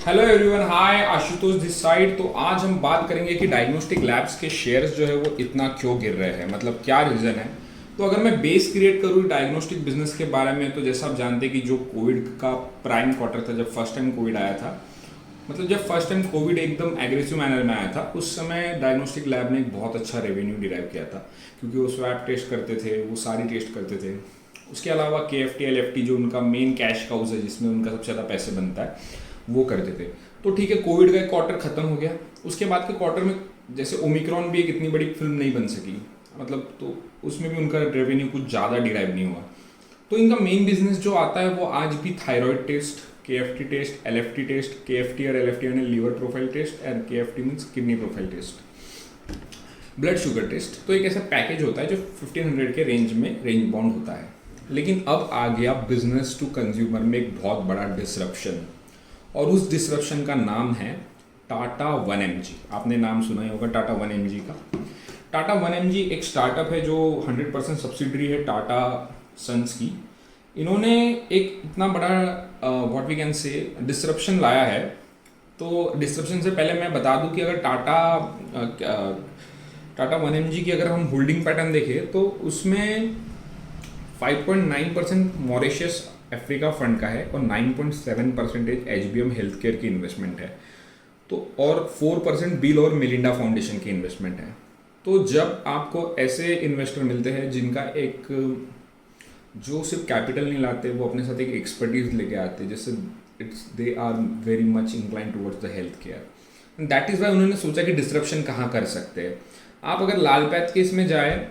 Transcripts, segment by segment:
Hello everyone, hi Ashutosh this side. तो आज हम बात करेंगे कि डायग्नोस्टिक लैब्स के शेयर्स जो है वो इतना क्यों गिर रहे हैं, मतलब क्या रीज़न है। तो अगर मैं बेस क्रिएट करूँ डायग्नोस्टिक बिजनेस के बारे में, तो जैसा आप जानते हैं कि जो कोविड का प्राइम क्वार्टर था, जब फर्स्ट टाइम कोविड आया था, मतलब जब फर्स्ट टाइम कोविड एकदम एग्रेसिव मैनर में आया था, उस समय डायग्नोस्टिक लैब ने एक बहुत अच्छा रेवेन्यू डिराइव किया था, क्योंकि वो स्वैब टेस्ट करते थे, वो सारी टेस्ट करते थे। उसके अलावा KFT LFT जो उनका मेन कैश काउज है, जिसमें उनका सबसे ज़्यादा पैसे बनता है, वो करते थे। तो ठीक है, कोविड का एक क्वार्टर खत्म हो गया। उसके बाद के क्वार्टर में जैसे ओमिक्रॉन भी एक इतनी बड़ी फिल्म नहीं बन सकी, मतलब तो उसमें भी उनका रेवेन्यू कुछ ज़्यादा डिराइव नहीं हुआ। तो इनका मेन बिजनेस जो आता है वो आज भी thyroid test, KFT test, LFT test, KFT और LFT यानी liver profile test, and KFT means kidney profile test, blood sugar test. तो एक ऐसा पैकेज होता है जो 1500 के रेंज में रेंज बाउंड होता है। लेकिन अब आ गया बिजनेस टू कंज्यूमर में एक बहुत बड़ा डिसरप्शन, और उस डिसरप्शन का नाम है टाटा 1mg। आपने नाम सुना ही होगा टाटा 1mg का। टाटा 1mg एक स्टार्टअप है जो 100% सब्सिडरी है टाटा सन्स की। इन्होंने एक इतना बड़ा what we can say disruption लाया है। तो डिसरप्शन से पहले मैं बता दूं कि अगर टाटा 1mg की अगर हम होल्डिंग पैटर्न देखें तो उसमें 5.9% मॉरिशस अफ्रीका फंड का है और 9.7% HBM हेल्थ केयर की इन्वेस्टमेंट है, तो और 4% बिल और मिलिंडा फाउंडेशन की इन्वेस्टमेंट है। तो जब आपको ऐसे इन्वेस्टर मिलते हैं जिनका एक जो सिर्फ कैपिटल नहीं लाते, वो अपने साथ एक एक्सपर्टीज लेके आते हैं, जैसे they are very much incline towards the health care. That is why उन्होंने सोचा कि डिस्ट्रप्शन कहाँ कर सकते हैं। आप अगर लाल पैथ के इसमें जाए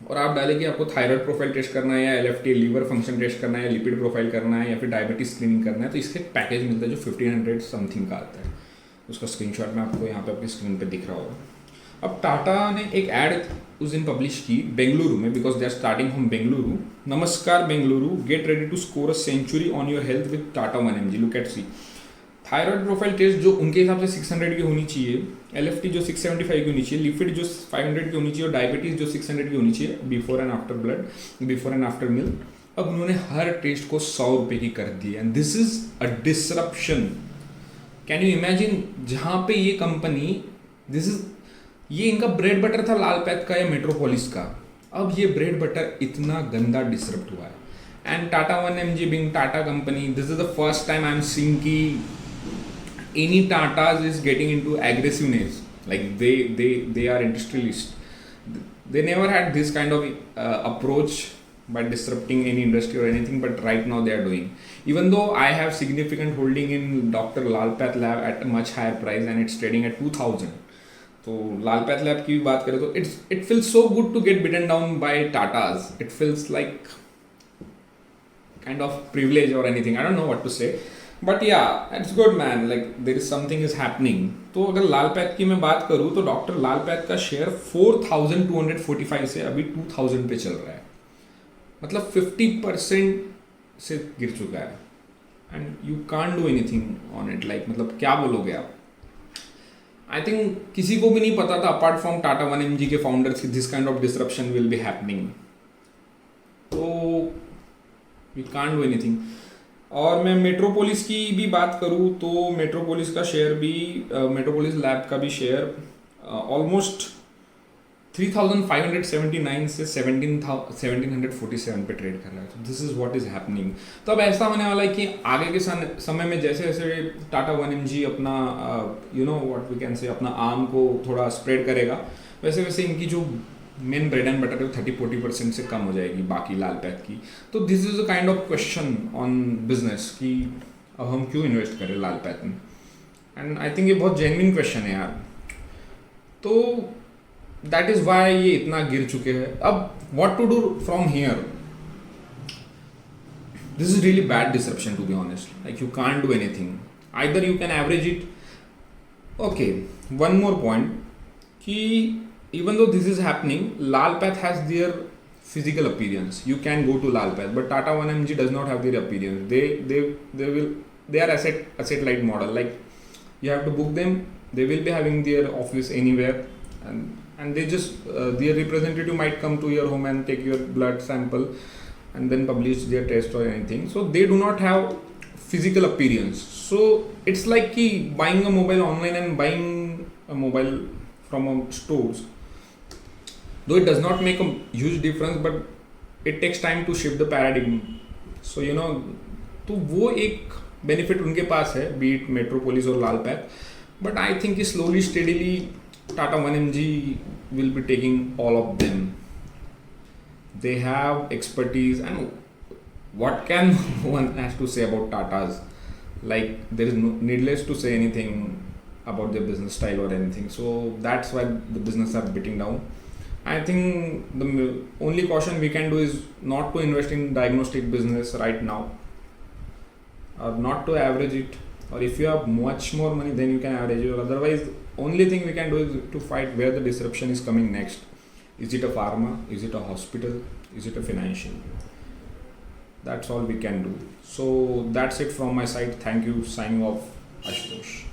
और आप डालें कि आपको थायराइड प्रोफाइल टेस्ट करना है, या LFT लीवर फंक्शन टेस्ट करना है, या लिपिड प्रोफाइल करना है, या फिर डायबिटीज स्क्रीनिंग करना है, तो इसका एक पैकेज मिलता है जो 1500 समथिंग का आता है। उसका स्क्रीनशॉट में आपको यहाँ पे आपकी स्क्रीन पे दिख रहा होगा। अब टाटा ने एक ऐड उस दिन पब्लिश की बेंगलुरु में, because they are starting from Bengaluru. नमस्कार Bengaluru, get ready to score a century on your health with Tata 1mg, look at see. Thyroid profile test जो उनके हिसाब से 600 की होनी चाहिए, LFT जो 675 की होनी चाहिए, लिपिड जो 500 की होनी चाहिए, और डायबिटीज जो 600 की होनी चाहिए, before and after blood, before and after meal. अब उन्होंने हर टेस्ट को 100 रुपये की कर दी, and this is a disruption. Can you imagine, जहाँ पे ये कंपनी ये इनका ब्रेड बटर था लाल पैथ का या मेट्रोपोलिस का, अब ये ब्रेड बटर इतना गंदा डिसरप्ट हुआ है। And Tata 1mg being Tata company, this is the first time I am seeing की any Tatas is getting into aggressiveness, like they are industrialist. They never had this kind of approach by disrupting any industry or anything, but right now they are doing. Even though I have significant holding in Dr. Lalpath Lab at a much higher price and it's trading at 2000. तो Lalpath Lab की भी बात करें तो it feels so good to get beaten down by Tatas. It feels like kind of privilege or anything. I don't know what to say. But yeah it's good man, like there is something is happening. तो अगर Lal path की मैं बात करूँ तो doctor Lal path का share 4245 से अभी 2000 पे चल रहा है, मतलब 50% से गिर चुका है। And you can't do anything on it, like मतलब क्या बोलोगे आप। आई थिंक किसी को भी नहीं पता था अपार्ट फ्रॉम टाटा 1mg के फाउंडर्स की this kind of disruption will be happening. तो यू कांट डू एनीथिंग। और मैं मेट्रोपोलिस की भी बात करूँ तो मेट्रोपोलिस का शेयर भी मेट्रोपोलिस लैब का भी शेयर ऑलमोस्ट 3579 से 1747 पे ट्रेड कर रहा है। तो this is what is happening. तो अब ऐसा होने वाला है कि आगे के समय में जैसे जैसे टाटा 1mg अपना you know what we can say अपना आर्म को थोड़ा स्प्रेड करेगा, वैसे वैसे इनकी जो मेन ब्रेड एंड बटर है 30-40% से कम हो जाएगी बाकी लाल पैथ की। तो this is a kind of question on business कि अब हम क्यों इन्वेस्ट करें लाल पैथ में। एंड आई थिंक ये बहुत जेन्युइन क्वेश्चन है यार। तो दैट इज वाई ये इतना गिर चुके हैं। अब what to do from here, this is really bad disruption to be honest, like you can't do anything, either you can average it. Okay, one more point कि even though this is happening, Lalpath has their physical appearance. You can go to Lalpath, but Tata 1mg does not have their appearance. They are asset light model. Like you have to book them. They will be having their office anywhere, and they just their representative might come to your home and take your blood sample, and then publish their test or anything. So they do not have physical appearance. So it's like ki buying a mobile online and buying a mobile from a stores. Though it does not make a huge difference, but it takes time to shift the paradigm. So तो वो एक benefit उनके पास है, beat Metropolis और Lal path. But I think slowly steadily Tata 1mg will be taking all of them. They have expertise, and what can one has to say about Tatas? Like there is no needless to say anything about their business style or anything. So that's why the business are beating down. I think the only caution we can do is not to invest in diagnostic business right now, or not to average it. Or if you have much more money, then you can average it. Otherwise, only thing we can do is to fight where the disruption is coming next. Is it a pharma? Is it a hospital? Is it a financial? That's all we can do. So that's it from my side. Thank you. Signing off, Ashutosh.